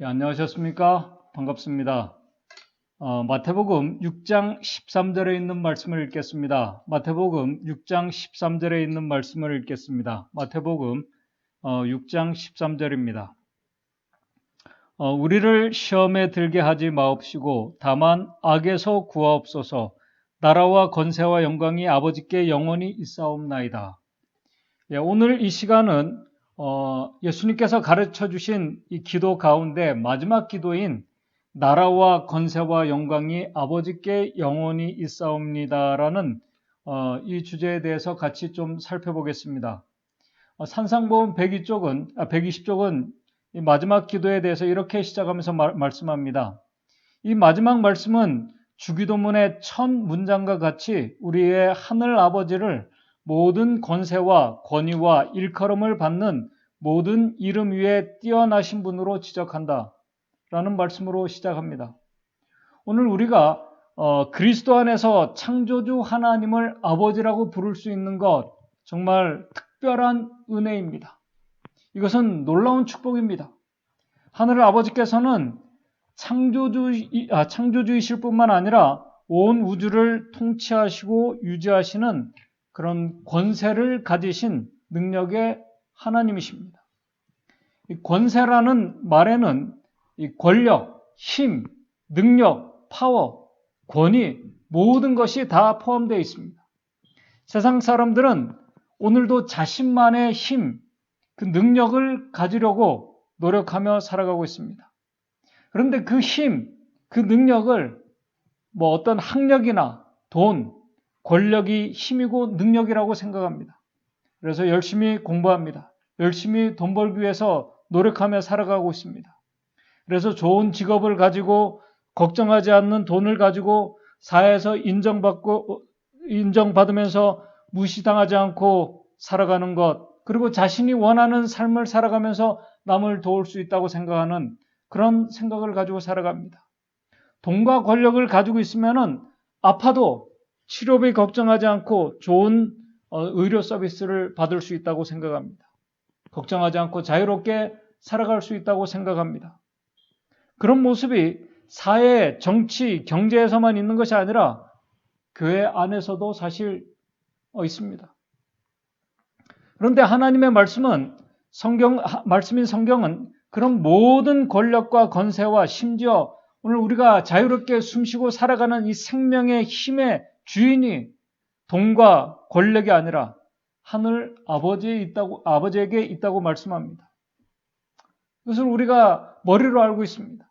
안녕하셨습니까? 반갑습니다. 마태복음 6장 13절에 있는 말씀을 읽겠습니다. 마태복음 6장 13절에 있는 말씀을 읽겠습니다. 마태복음 6장 13절입니다. 우리를 시험에 들게 하지 마옵시고 다만 악에서 구하옵소서. 나라와 권세와 영광이 아버지께 영원히 있사옵나이다. 오늘 이 시간은 예수님께서 가르쳐 주신 이 기도 가운데 마지막 기도인 나라와 권세와 영광이 아버지께 영원히 있사옵니다라는 이 주제에 대해서 같이 좀 살펴보겠습니다. 산상보험 120쪽은 이 마지막 기도에 대해서 이렇게 시작하면서 말씀합니다. 이 마지막 말씀은 주기도문의 첫 문장과 같이 우리의 하늘 아버지를 모든 권세와 권위와 일컬음을 받는 모든 이름 위에 뛰어나신 분으로 지적한다 라는 말씀으로 시작합니다. 오늘 우리가 그리스도 안에서 창조주 하나님을 아버지라고 부를 수 있는 것 정말 특별한 은혜입니다. 이것은 놀라운 축복입니다. 하늘 아버지께서는 창조주이실 뿐만 아니라 온 우주를 통치하시고 유지하시는 그런 권세를 가지신 능력의 하나님이십니다. 이 권세라는 말에는 이 권력, 힘, 능력, 파워, 권위 모든 것이 다 포함되어 있습니다. 세상 사람들은 오늘도 자신만의 힘, 그 능력을 가지려고 노력하며 살아가고 있습니다. 그런데 그 힘, 그 능력을 어떤 학력이나 돈, 권력이 힘이고 능력이라고 생각합니다. 그래서 열심히 공부합니다. 열심히 돈 벌기 위해서 노력하며 살아가고 있습니다. 그래서 좋은 직업을 가지고 걱정하지 않는 돈을 가지고 사회에서 인정받으면서 무시당하지 않고 살아가는 것, 그리고 자신이 원하는 삶을 살아가면서 남을 도울 수 있다고 생각하는 그런 생각을 가지고 살아갑니다. 돈과 권력을 가지고 있으면은 아파도 치료비 걱정하지 않고 좋은 의료 서비스를 받을 수 있다고 생각합니다. 걱정하지 않고 자유롭게 살아갈 수 있다고 생각합니다. 그런 모습이 사회, 정치, 경제에서만 있는 것이 아니라 교회 안에서도 사실 있습니다. 그런데 하나님의 말씀인 성경은 그런 모든 권력과 권세와 심지어 오늘 우리가 자유롭게 숨쉬고 살아가는 이 생명의 힘의 주인이 돈과 권력이 아니라 하늘 아버지에게 있다고 말씀합니다. 그것을 우리가 머리로 알고 있습니다.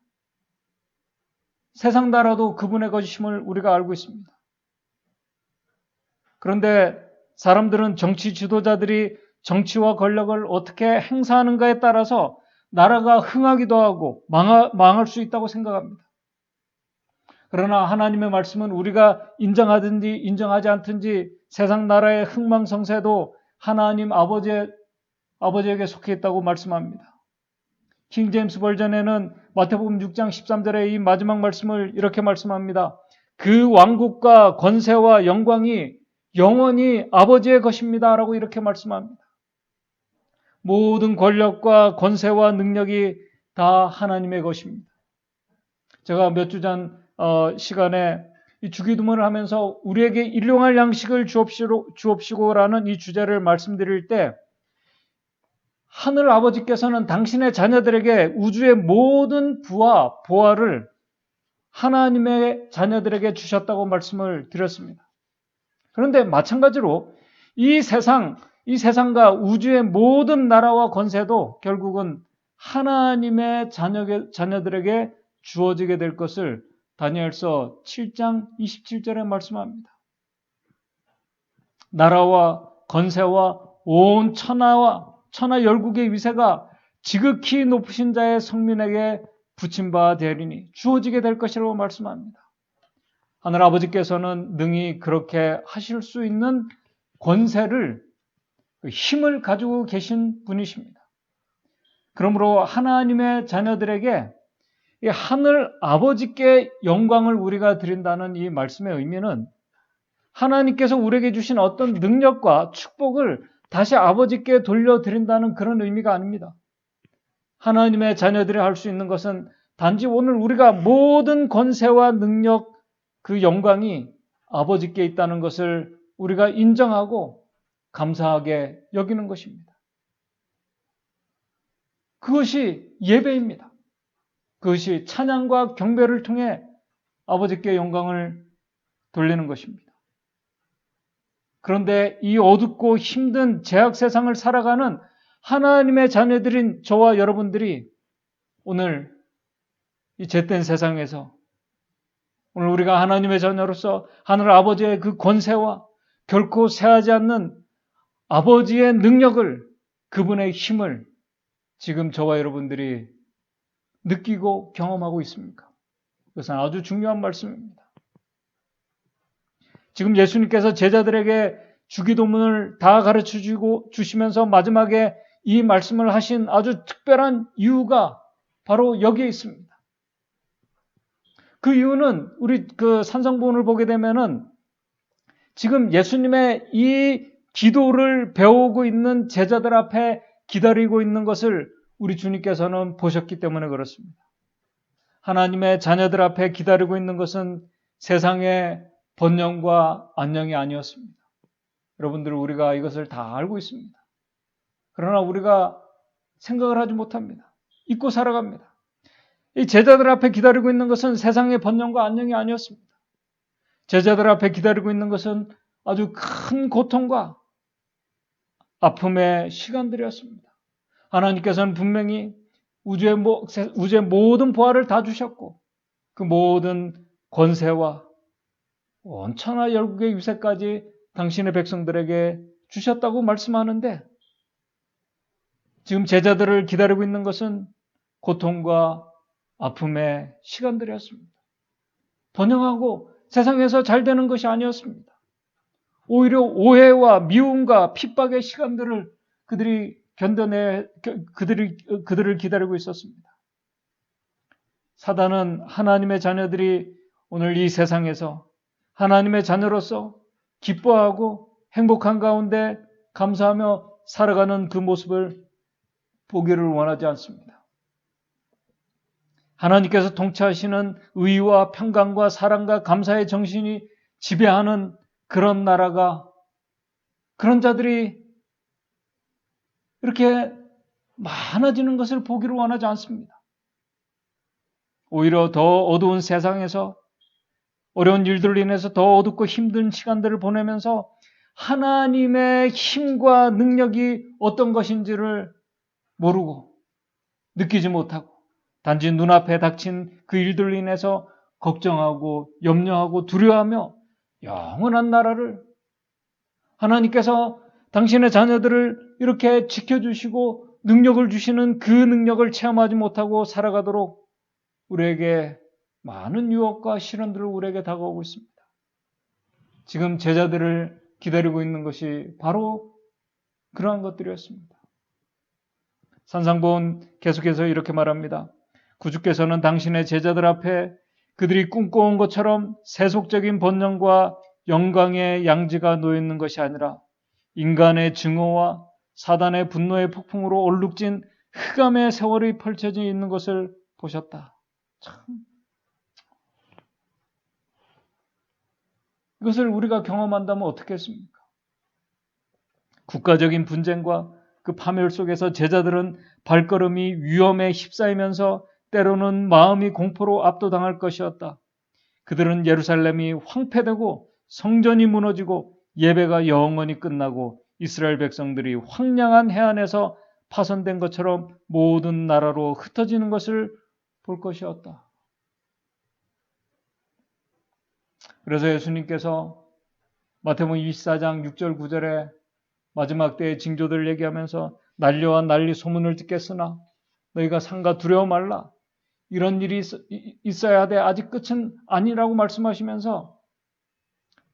세상 나라도 그분의 것임을 우리가 알고 있습니다. 그런데 사람들은 정치 지도자들이 정치와 권력을 어떻게 행사하는가에 따라서 나라가 흥하기도 하고 망할 수 있다고 생각합니다. 그러나 하나님의 말씀은 우리가 인정하든지 인정하지 않든지 세상 나라의 흥망성쇠도 하나님 아버지에게 속해 있다고 말씀합니다. 킹 제임스 버전에는 마태복음 6장 13절의 이 마지막 말씀을 이렇게 말씀합니다. 그 왕국과 권세와 영광이 영원히 아버지의 것입니다 라고 이렇게 말씀합니다. 모든 권력과 권세와 능력이 다 하나님의 것입니다. 제가 몇 주 전 시간에 이 주기도문을 하면서 우리에게 일용할 양식을 주옵시고라는 이 주제를 말씀드릴 때 하늘 아버지께서는 당신의 자녀들에게 우주의 모든 부와 보화를 하나님의 자녀들에게 주셨다고 말씀을 드렸습니다. 그런데 마찬가지로 이 세상과 우주의 모든 나라와 권세도 결국은 하나님의 자녀들에게 주어지게 될 것을 다니엘서 7장 27절에 말씀합니다. 나라와 권세와 온 천하 열국의 위세가 지극히 높으신 자의 성민에게 붙임바 되리니 주어지게 될 것이라고 말씀합니다. 하늘 아버지께서는 능히 그렇게 하실 수 있는 권세를, 힘을 가지고 계신 분이십니다. 그러므로 하나님의 자녀들에게 이 하늘 아버지께 영광을 우리가 드린다는 이 말씀의 의미는 하나님께서 우리에게 주신 어떤 능력과 축복을 다시 아버지께 돌려드린다는 그런 의미가 아닙니다. 하나님의 자녀들이 할 수 있는 것은 단지 오늘 우리가 모든 권세와 능력, 그 영광이 아버지께 있다는 것을 우리가 인정하고 감사하게 여기는 것입니다. 그것이 예배입니다. 그것이 찬양과 경배를 통해 아버지께 영광을 돌리는 것입니다. 그런데 이 어둡고 힘든 죄악 세상을 살아가는 하나님의 자녀들인 저와 여러분들이 오늘 이 죄된 세상에서 오늘 우리가 하나님의 자녀로서 하늘 아버지의 그 권세와 결코 쇠하지 않는 아버지의 능력을, 그분의 힘을 지금 저와 여러분들이 느끼고 경험하고 있습니까? 그것은 아주 중요한 말씀입니다. 지금 예수님께서 제자들에게 주기도문을 다 가르쳐 주시면서 마지막에 이 말씀을 하신 아주 특별한 이유가 바로 여기에 있습니다. 그 이유는 우리 그 산상보훈을 보게 되면은 지금 예수님의 이 기도를 배우고 있는 제자들 앞에 기다리고 있는 것을 우리 주님께서는 보셨기 때문에 그렇습니다. 하나님의 자녀들 앞에 기다리고 있는 것은 세상의 번영과 안녕이 아니었습니다. 여러분들, 우리가 이것을 다 알고 있습니다. 그러나 우리가 생각을 하지 못합니다. 잊고 살아갑니다. 이 제자들 앞에 기다리고 있는 것은 세상의 번영과 안녕이 아니었습니다. 제자들 앞에 기다리고 있는 것은 아주 큰 고통과 아픔의 시간들이었습니다. 하나님께서는 분명히 우주의 모든 보화를 다 주셨고 그 모든 권세와 온천하 열국의 유세까지 당신의 백성들에게 주셨다고 말씀하는데, 지금 제자들을 기다리고 있는 것은 고통과 아픔의 시간들이었습니다. 번영하고 세상에서 잘 되는 것이 아니었습니다. 오히려 오해와 미움과 핍박의 시간들을 그들이 그들을 기다리고 있었습니다. 사단은 하나님의 자녀들이 오늘 이 세상에서 하나님의 자녀로서 기뻐하고 행복한 가운데 감사하며 살아가는 그 모습을 보기를 원하지 않습니다. 하나님께서 통치하시는 의와 평강과 사랑과 감사의 정신이 지배하는 그런 나라가, 그런 자들이 이렇게 많아지는 것을 보기를 원하지 않습니다. 오히려 더 어두운 세상에서 어려운 일들로 인해서 더 어둡고 힘든 시간들을 보내면서 하나님의 힘과 능력이 어떤 것인지를 모르고 느끼지 못하고 단지 눈앞에 닥친 그 일들로 인해서 걱정하고 염려하고 두려워하며 영원한 나라를, 하나님께서 당신의 자녀들을 이렇게 지켜주시고 능력을 주시는 그 능력을 체험하지 못하고 살아가도록 우리에게 많은 유혹과 시련들을 우리에게 다가오고 있습니다. 지금 제자들을 기다리고 있는 것이 바로 그러한 것들이었습니다. 산상보훈 계속해서 이렇게 말합니다. 구주께서는 당신의 제자들 앞에 그들이 꿈꿔온 것처럼 세속적인 번영과 영광의 양지가 놓여있는 것이 아니라 인간의 증오와 사단의 분노의 폭풍으로 얼룩진 흑암의 세월이 펼쳐져 있는 것을 보셨다. 참, 이것을 우리가 경험한다면 어떻겠습니까? 국가적인 분쟁과 그 파멸 속에서 제자들은 발걸음이 위험에 휩싸이면서 때로는 마음이 공포로 압도당할 것이었다. 그들은 예루살렘이 황폐되고 성전이 무너지고 예배가 영원히 끝나고 이스라엘 백성들이 황량한 해안에서 파손된 것처럼 모든 나라로 흩어지는 것을 볼 것이었다. 그래서 예수님께서 마태복음 24장 6절 9절에 마지막 때의 징조들을 얘기하면서 난리와 난리 소문을 듣겠으나 너희가 상가 두려워 말라. 이런 일이 있어야 돼. 아직 끝은 아니라고 말씀하시면서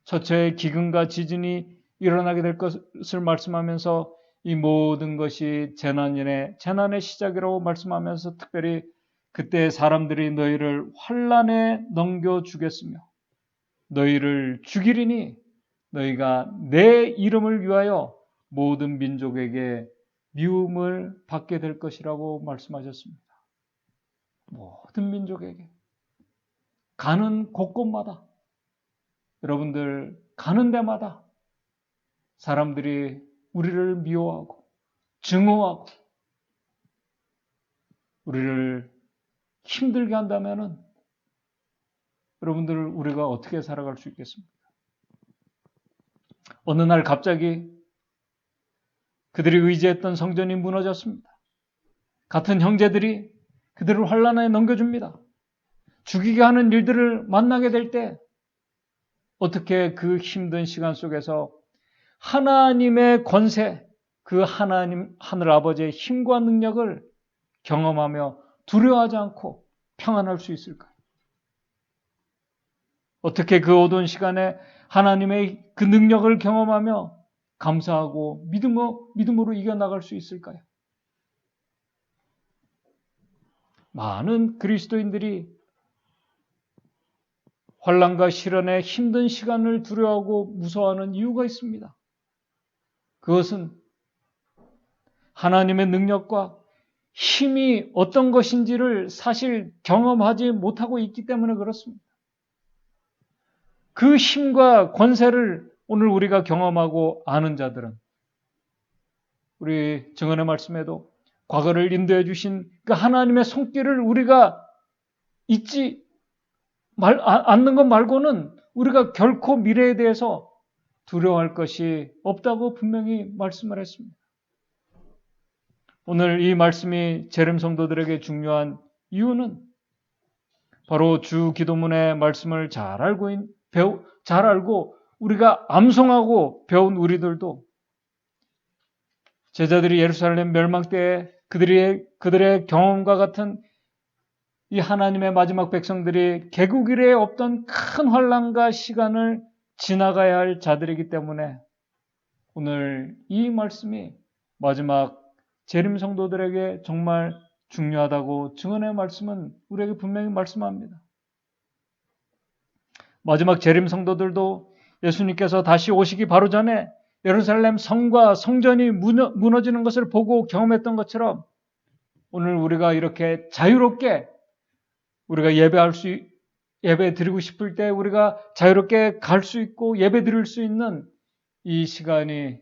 처처의 기근과 지진이 일어나게 될 것을 말씀하면서 이 모든 것이 재난의 시작이라고 말씀하면서 특별히 그때 사람들이 너희를 환난에 넘겨주겠으며 너희를 죽이리니 너희가 내 이름을 위하여 모든 민족에게 미움을 받게 될 것이라고 말씀하셨습니다. 모든 민족에게 가는 곳곳마다, 여러분들 가는 데마다 사람들이 우리를 미워하고 증오하고 우리를 힘들게 한다면은 여러분들 우리가 어떻게 살아갈 수 있겠습니까? 어느 날 갑자기 그들이 의지했던 성전이 무너졌습니다. 같은 형제들이 그들을 환난에 넘겨줍니다. 죽이게 하는 일들을 만나게 될 때 어떻게 그 힘든 시간 속에서 하나님의 권세, 그 하나님 하늘 아버지의 힘과 능력을 경험하며 두려워하지 않고 평안할 수 있을까요? 어떻게 그 어두운 시간에 하나님의 그 능력을 경험하며 감사하고 믿음으로 이겨나갈 수 있을까요? 많은 그리스도인들이 환난과 시련의 힘든 시간을 두려워하고 무서워하는 이유가 있습니다. 그것은 하나님의 능력과 힘이 어떤 것인지를 사실 경험하지 못하고 있기 때문에 그렇습니다. 그 힘과 권세를 오늘 우리가 경험하고 아는 자들은 우리 증언의 말씀에도 과거를 인도해 주신 그 하나님의 손길을 우리가 잊지 않는 것 말고는 우리가 결코 미래에 대해서 두려워할 것이 없다고 분명히 말씀을 했습니다. 오늘 이 말씀이 재림 성도들에게 중요한 이유는 바로 주 기도문의 말씀을 잘 알고 우리가 암송하고 배운 우리들도 제자들이 예루살렘 멸망 때에 그들의 경험과 같은 이 하나님의 마지막 백성들이 개국 이래에 없던 큰 환난과 시간을 지나가야 할 자들이기 때문에 오늘 이 말씀이 마지막 재림 성도들에게 정말 중요하다고 증언의 말씀은 우리에게 분명히 말씀합니다. 마지막 재림 성도들도 예수님께서 다시 오시기 바로 전에 예루살렘 성과 성전이 무너지는 것을 보고 경험했던 것처럼 오늘 우리가 이렇게 자유롭게 우리가 예배 드리고 싶을 때 우리가 자유롭게 갈 수 있고 예배 드릴 수 있는 이 시간이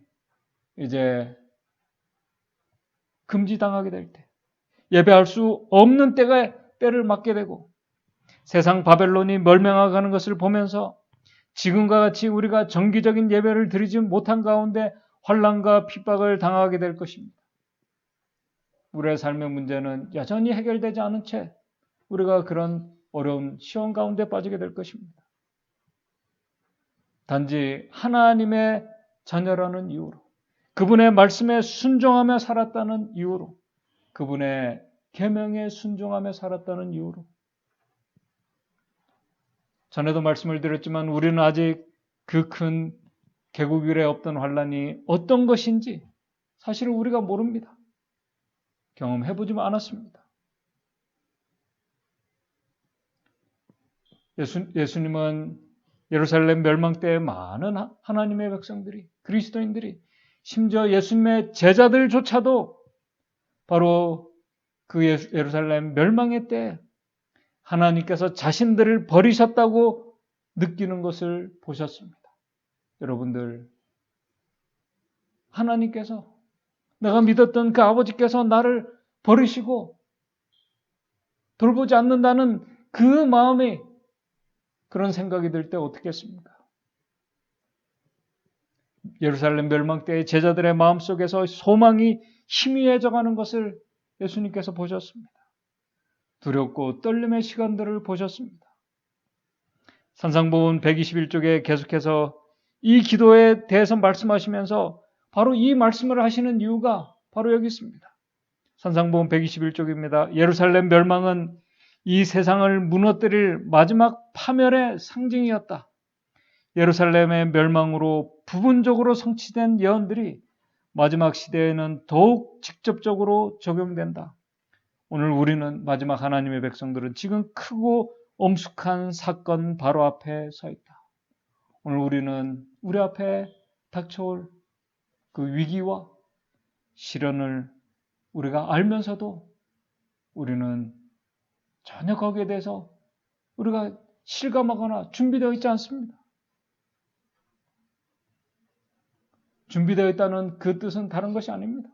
이제 금지당하게 될 때, 예배할 수 없는 때를 맞게 되고 세상 바벨론이 멸망하는 것을 보면서 지금과 같이 우리가 정기적인 예배를 드리지 못한 가운데 환난과 핍박을 당하게 될 것입니다. 우리의 삶의 문제는 여전히 해결되지 않은 채 우리가 그런 어려운 시험 가운데 빠지게 될 것입니다. 단지 하나님의 자녀라는 이유로, 그분의 말씀에 순종하며 살았다는 이유로, 그분의 계명에 순종하며 살았다는 이유로. 전에도 말씀을 드렸지만 우리는 아직 그 큰 개국 이래 없던 환난이 어떤 것인지 사실은 우리가 모릅니다. 경험해보지 않았습니다. 예수님은 예루살렘 멸망 때에 많은 하나님의 백성들이, 그리스도인들이, 심지어 예수님의 제자들조차도 바로 그 예루살렘 멸망의 때 하나님께서 자신들을 버리셨다고 느끼는 것을 보셨습니다. 여러분들, 하나님께서, 내가 믿었던 그 아버지께서 나를 버리시고 돌보지 않는다는 그 마음이, 그런 생각이 들 때 어떻게 했습니까? 예루살렘 멸망 때의 제자들의 마음속에서 소망이 희미해져가는 것을 예수님께서 보셨습니다. 두렵고 떨림의 시간들을 보셨습니다. 산상보훈 121쪽에 계속해서 이 기도에 대해서 말씀하시면서 바로 이 말씀을 하시는 이유가 바로 여기 있습니다. 산상보훈 121쪽입니다. 예루살렘 멸망은 이 세상을 무너뜨릴 마지막 파멸의 상징이었다. 예루살렘의 멸망으로 부분적으로 성취된 예언들이 마지막 시대에는 더욱 직접적으로 적용된다. 오늘 우리는, 마지막 하나님의 백성들은 지금 크고 엄숙한 사건 바로 앞에 서 있다. 오늘 우리는 우리 앞에 닥쳐올 그 위기와 시련을 우리가 알면서도 우리는 전혀 거기에 대해서 우리가 실감하거나 준비되어 있지 않습니다. 준비되어 있다는 그 뜻은 다른 것이 아닙니다.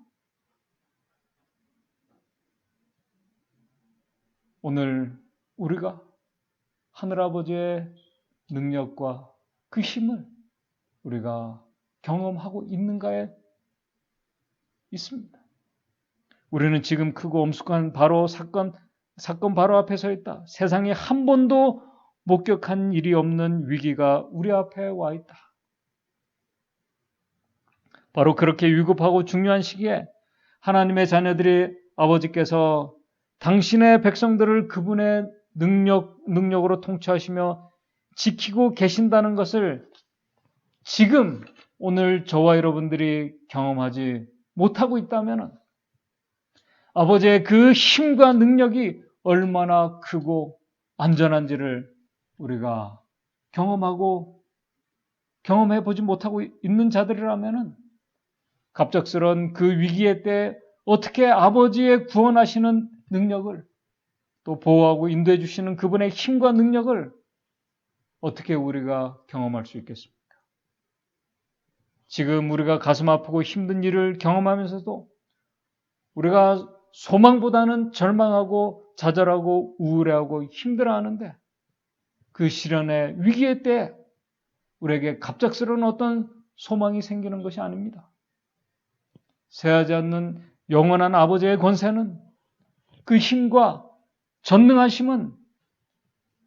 오늘 우리가 하늘아버지의 능력과 그 힘을 우리가 경험하고 있는가에 있습니다. 우리는 지금 크고 엄숙한 바로 사건 바로 앞에 서 있다. 세상에 한 번도 목격한 일이 없는 위기가 우리 앞에 와 있다. 바로 그렇게 위급하고 중요한 시기에 하나님의 자녀들이 아버지께서 당신의 백성들을 그분의 능력으로 통치하시며 지키고 계신다는 것을 지금 오늘 저와 여러분들이 경험하지 못하고 있다면 아버지의 그 힘과 능력이 얼마나 크고 안전한지를 우리가 경험해 보지 못하고 있는 자들이라면 갑작스런 그 위기의 때 어떻게 아버지의 구원하시는 능력을 또 보호하고 인도해 주시는 그분의 힘과 능력을 어떻게 우리가 경험할 수 있겠습니까? 지금 우리가 가슴 아프고 힘든 일을 경험하면서도 우리가 소망보다는 절망하고 좌절하고 우울해하고 힘들어하는데 그 시련의 위기의 때 우리에게 갑작스러운 어떤 소망이 생기는 것이 아닙니다. 쇠하지 않는 영원한 아버지의 권세는 그 힘과 전능하심은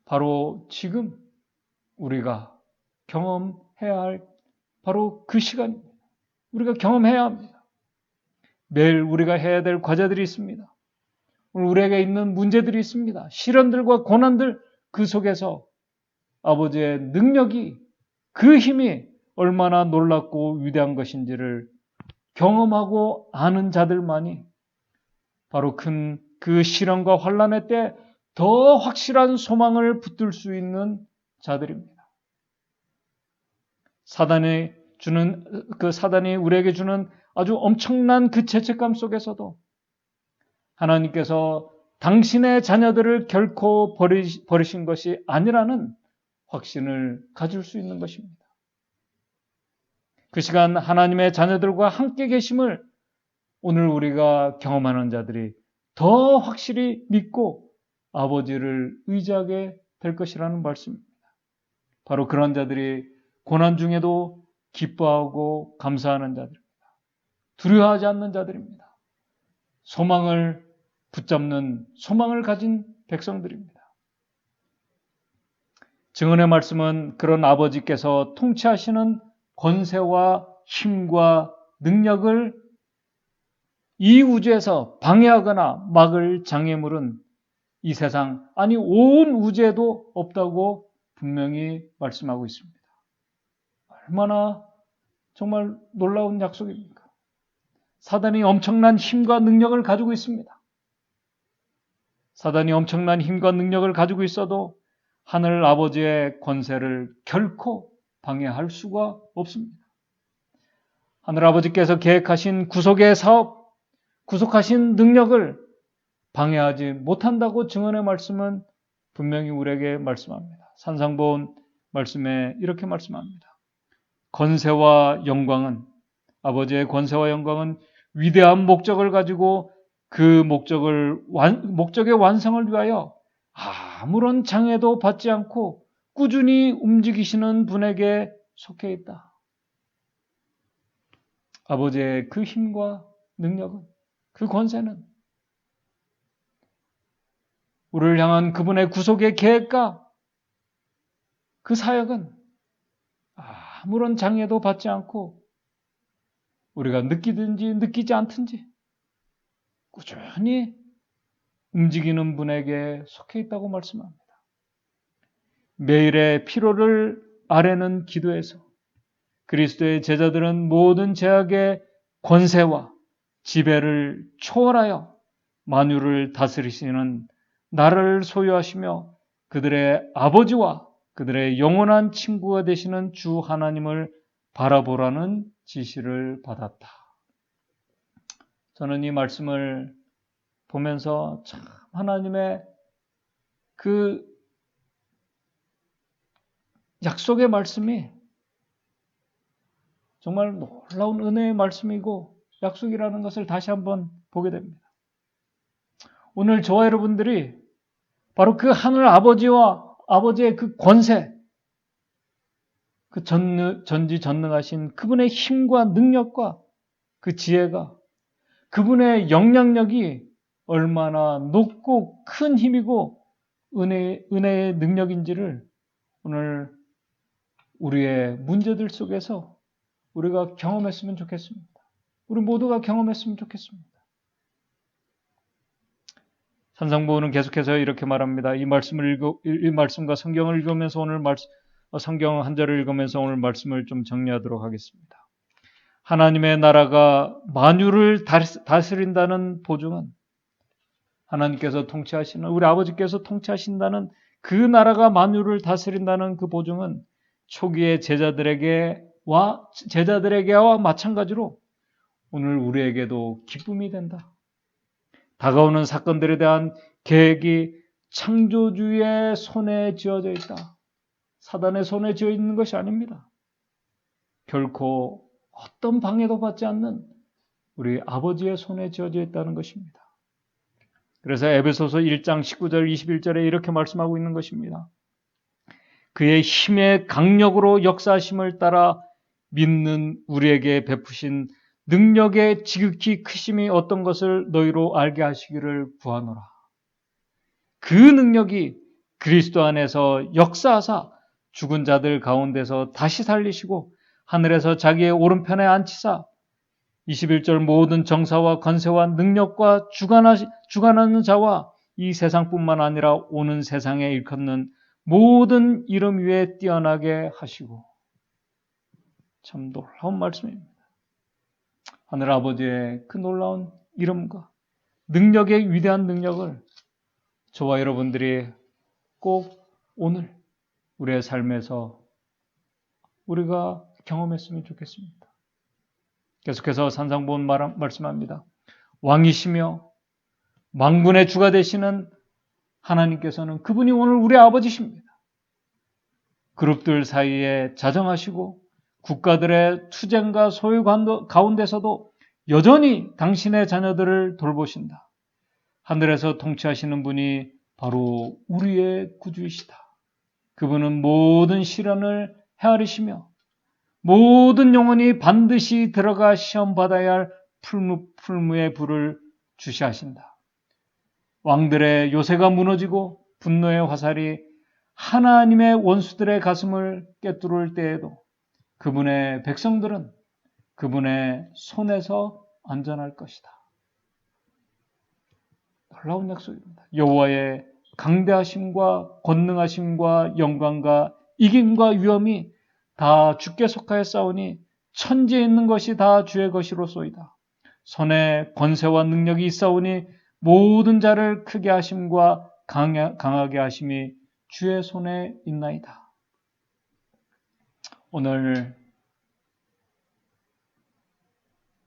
바로 지금 우리가 경험해야 할 바로 그 시간입니다. 우리가 경험해야 합니다. 매일 우리가 해야 될 과제들이 있습니다. 오늘 우리에게 있는 문제들이 있습니다. 시련들과 고난들 그 속에서 아버지의 능력이 그 힘이 얼마나 놀랍고 위대한 것인지를 경험하고 아는 자들만이 바로 큰 그 시련과 환난의 때 더 확실한 소망을 붙들 수 있는 자들입니다. 사단이 우리에게 주는 아주 엄청난 그 죄책감 속에서도 하나님께서 당신의 자녀들을 결코 버리신 것이 아니라는 확신을 가질 수 있는 것입니다. 그 시간 하나님의 자녀들과 함께 계심을 오늘 우리가 경험하는 자들이 더 확실히 믿고 아버지를 의지하게 될 것이라는 말씀입니다. 바로 그런 자들이 고난 중에도 기뻐하고 감사하는 자들입니다. 두려워하지 않는 자들입니다. 소망을 붙잡는 소망을 가진 백성들입니다. 증언의 말씀은 그런 아버지께서 통치하시는 권세와 힘과 능력을 이 우주에서 방해하거나 막을 장애물은 이 세상, 아니 온 우주에도 없다고 분명히 말씀하고 있습니다. 얼마나 정말 놀라운 약속입니까? 사단이 엄청난 힘과 능력을 가지고 있습니다. 사단이 엄청난 힘과 능력을 가지고 있어도 하늘 아버지의 권세를 결코 방해할 수가 없습니다. 하늘 아버지께서 계획하신 구속의 사업, 구속하신 능력을 방해하지 못한다고 증언의 말씀은 분명히 우리에게 말씀합니다. 산상보훈 말씀에 이렇게 말씀합니다. 권세와 영광은 아버지의 권세와 영광은 위대한 목적을 가지고 그 목적의 완성을 위하여 아무런 장애도 받지 않고 꾸준히 움직이시는 분에게 속해 있다. 아버지의 그 힘과 능력은, 그 권세는 우리를 향한 그분의 구속의 계획과 그 사역은 아무런 장애도 받지 않고 우리가 느끼든지 느끼지 않든지 꾸준히 움직이는 분에게 속해 있다고 말씀합니다. 매일의 피로를 아뢰는 기도에서 그리스도의 제자들은 모든 제약의 권세와 지배를 초월하여 만유를 다스리시는 나를 소유하시며 그들의 아버지와 그들의 영원한 친구가 되시는 주 하나님을 바라보라는 지시를 받았다. 저는 이 말씀을 보면서 참 하나님의 그 약속의 말씀이 정말 놀라운 은혜의 말씀이고 약속이라는 것을 다시 한번 보게 됩니다. 오늘 저와 여러분들이 바로 그 하늘 아버지와 아버지의 그 권세, 그 전지전능하신 그분의 힘과 능력과 그 지혜가, 그분의 영향력이 얼마나 높고 큰 힘이고 은혜의 능력인지를 오늘 우리의 문제들 속에서 우리가 경험했으면 좋겠습니다. 우리 모두가 경험했으면 좋겠습니다. 산상보훈은 계속해서 이렇게 말합니다. 이 말씀과 성경을 읽으면서 오늘 성경 한 절을 읽으면서 오늘 말씀을 좀 정리하도록 하겠습니다. 하나님의 나라가 만유를 다스린다는 보증은 하나님께서 통치하시는, 우리 아버지께서 통치하신다는 그 나라가 만유를 다스린다는 그 보증은 초기의 제자들에게와 마찬가지로 오늘 우리에게도 기쁨이 된다. 다가오는 사건들에 대한 계획이 창조주의 손에 쥐어져 있다. 사단의 손에 쥐어 있는 것이 아닙니다. 결코 어떤 방해도 받지 않는 우리 아버지의 손에 쥐어져 있다는 것입니다. 그래서 에베소서 1장 19절 21절에 이렇게 말씀하고 있는 것입니다. 그의 힘의 강력으로 역사하심을 따라 믿는 우리에게 베푸신 능력의 지극히 크심이 어떤 것을 너희로 알게 하시기를 구하노라. 그 능력이 그리스도 안에서 역사하사 죽은 자들 가운데서 다시 살리시고 하늘에서 자기의 오른편에 앉히사 21절 모든 정사와 권세와 능력과 주관하는 자와 이 세상뿐만 아니라 오는 세상에 일컫는 모든 이름 위에 뛰어나게 하시고. 참 놀라운 말씀입니다. 하늘 아버지의 그 놀라운 이름과 능력의 위대한 능력을 저와 여러분들이 꼭 오늘 우리의 삶에서 우리가 경험했으면 좋겠습니다. 계속해서 산상보훈 말씀합니다. 왕이시며 만군의 주가 되시는 하나님께서는 그분이 오늘 우리 아버지십니다. 그룹들 사이에 자정하시고 국가들의 투쟁과 소유 가운데서도 여전히 당신의 자녀들을 돌보신다. 하늘에서 통치하시는 분이 바로 우리의 구주이시다. 그분은 모든 시련을 헤아리시며 모든 영혼이 반드시 들어가 시험받아야 할 풀무의 불을 주시하신다. 왕들의 요새가 무너지고 분노의 화살이 하나님의 원수들의 가슴을 꿰뚫을 때에도 그분의 백성들은 그분의 손에서 안전할 것이다. 놀라운 약속입니다. 여호와의 강대하심과 권능하심과 영광과 이김과 위엄이 다 주께 속하였사오니 천지에 있는 것이 다 주의 것이로소이다. 손에 권세와 능력이 있사오니 모든 자를 크게 하심과 강하게 하심이 주의 손에 있나이다. 오늘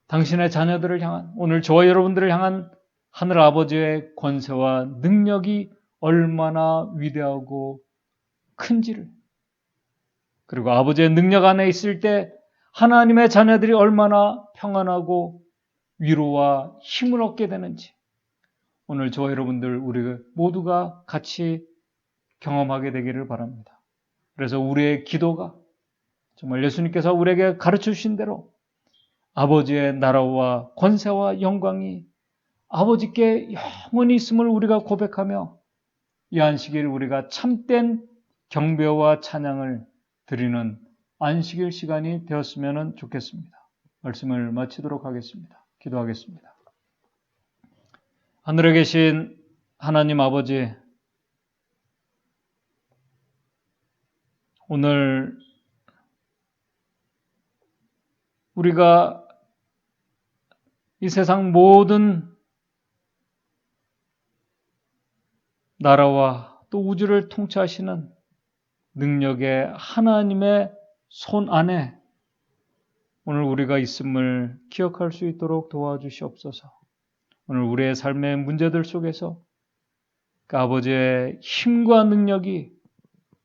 당신의 자녀들을 향한, 오늘 저와 여러분들을 향한 하늘 아버지의 권세와 능력이 얼마나 위대하고 큰지를, 그리고 아버지의 능력 안에 있을 때 하나님의 자녀들이 얼마나 평안하고 위로와 힘을 얻게 되는지 오늘 저와 여러분들 우리 모두가 같이 경험하게 되기를 바랍니다. 그래서 우리의 기도가 정말 예수님께서 우리에게 가르쳐 주신 대로 아버지의 나라와 권세와 영광이 아버지께 영원히 있음을 우리가 고백하며 이 안식일 우리가 참된 경배와 찬양을 드리는 안식일 시간이 되었으면 좋겠습니다. 말씀을 마치도록 하겠습니다. 기도하겠습니다. 하늘에 계신 하나님 아버지, 오늘 우리가 이 세상 모든 나라와 또 우주를 통치하시는 능력의 하나님의 손 안에 오늘 우리가 있음을 기억할 수 있도록 도와주시옵소서. 오늘 우리의 삶의 문제들 속에서 그 아버지의 힘과 능력이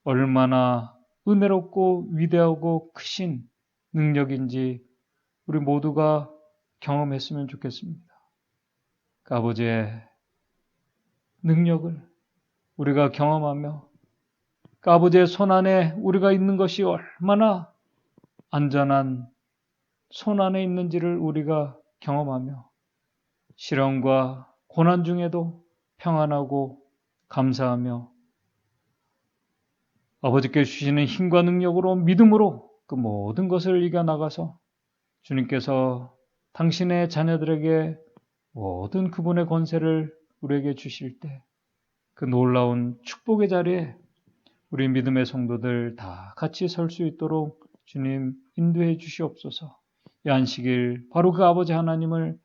얼마나 은혜롭고 위대하고 크신 능력인지 우리 모두가 경험했으면 좋겠습니다. 그 아버지의 능력을 우리가 경험하며 그 아버지의 손 안에 우리가 있는 것이 얼마나 안전한 손 안에 있는지를 우리가 경험하며 시련과 고난 중에도 평안하고 감사하며 아버지께 주시는 힘과 능력으로 믿음으로 그 모든 것을 이겨나가서 주님께서 당신의 자녀들에게 모든 그분의 권세를 우리에게 주실 때 그 놀라운 축복의 자리에 우리 믿음의 성도들 다 같이 설 수 있도록 주님 인도해 주시옵소서. 이 안식일 바로 그 아버지 하나님을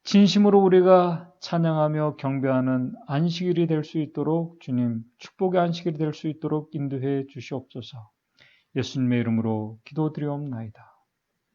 진심으로 우리가 찬양하며 경배하는 안식일이 될 수 있도록 주님 축복의 안식일이 될 수 있도록 인도해 주시옵소서. 예수님의 이름으로 기도드리옵나이다.